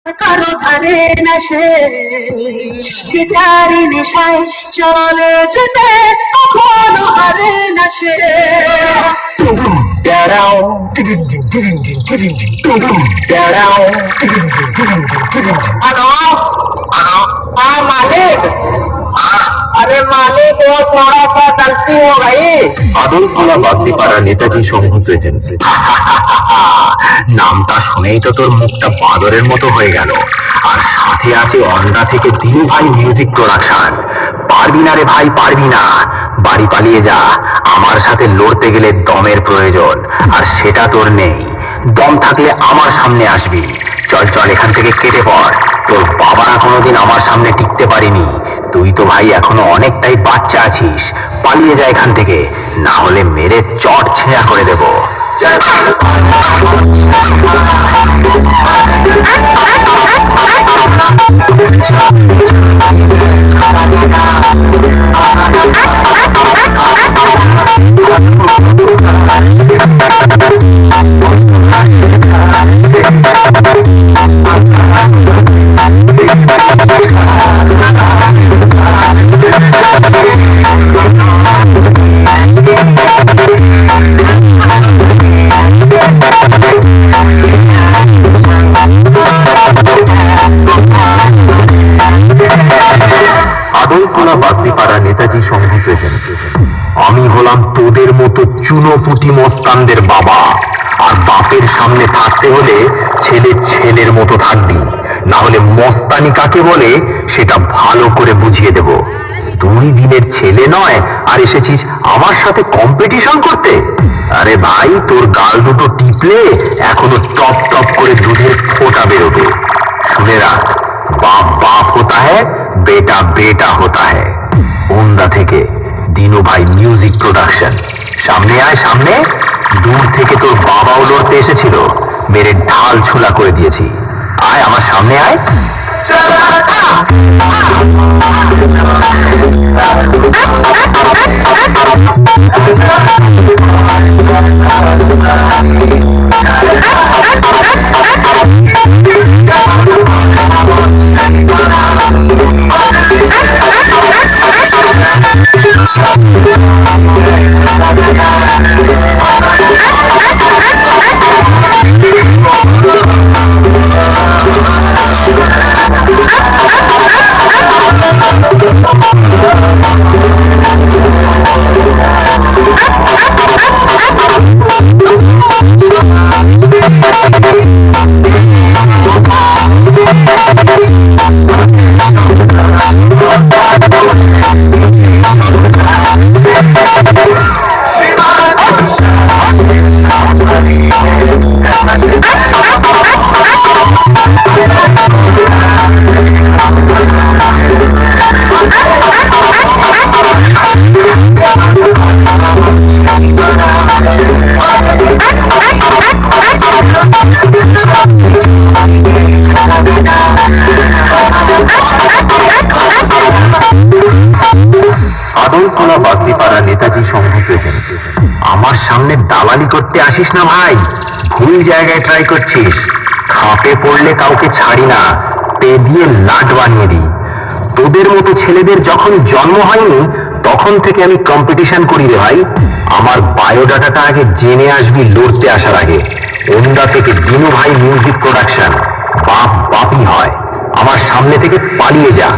কারো ধারে না সে চিতারি নেশায় চলে যেতে কখনো হারে না সে हेलो हेलो हाँ मालिक अरे मालिक वो थोड़ा सा गलती हो गई আদলপাড়া বাগদিপাড়া নেতাজি সংঘ প্রেজেন্ট নামটা শুনেই তো তোর মুখটা বাদরের মতো হয়ে গেল। আর সাথে আছে অন্ডা থেকে দিনু ভাই মিউজিক প্রোডাকশন। পারবি না রে ভাই, পারবি না। বাড়ি পালিয়ে যা। আমার সাথে লড়তে গেলে দমের প্রয়োজন, আর সেটা তোর নেই। দম থাকলে আমার সামনে আসবি। চল চল এখান থেকে কেটে পড়। তোর বাবারা কোনোদিন আমার সামনে টিকতে পারিনি। তুই তো ভাই এখনো অনেকটাই বাচ্চা আছিস। পালিয়ে যা এখান থেকে, না হলে মেরে চট ছেঁড়া করে দেবো। আদলপাড়া বাগদিপাড়া নেতাজি সংঘ প্রেজেন্ট। আমি হলাম তোদের মতো চুনোপুটি মস্তানদের বাবা। আর বাপের সামনে থাকতে হলে ছেলে ছেলের মতো থাকবি, না হলে মস্তানি কাকে বলে সেটা ভালো করে বুঝিয়ে দেব। তুই দিনের ছেলে নয় আর এসেছিস আমার সাথে কম্পিটিশন করতে? আরে ভাই, তোর গাল দুটো টিপলে এখনো টপ টপ করে দুধের ফোঁটা বেরোবে। শুনে রাখ, बाप बाप होता है, बेटा बेटा होता है। ওন্দা থেকে দিনু ভাই মিউজিক প্রোডাকশন। সামনে আয় সামনে। দূর থেকে তোর বাবাও লড়তে এসেছিল, মেরে ঢাল ছোলা করে দিয়েছি। আয় আমার সামনে আয়। আদলপাড়া বাগদিপাড়া নেতাজি সংঘ প্রেজেন্ট। আমার সামনে দালালি করতে আসিস না ভাই, ভুল জায়গায় ট্রাই করছিস। খাপে পড়লে কাউকে ছাড়ি না, পে দিয়ে লাট বানিয়ে দিই। তোদের মতো ছেলেদের যখন জন্ম হয়নি তখন থেকে আমি কম্পিটিশন করি রে ভাই। আমার বায়োডাটাটা আগে জেনে আসবি লড়তে আসার আগে। ওন্দা থেকে দিনু ভাই মিউজিক প্রোডাকশন। বাপ বাপই হয়। আমার সামনে থেকে পালিয়ে যা।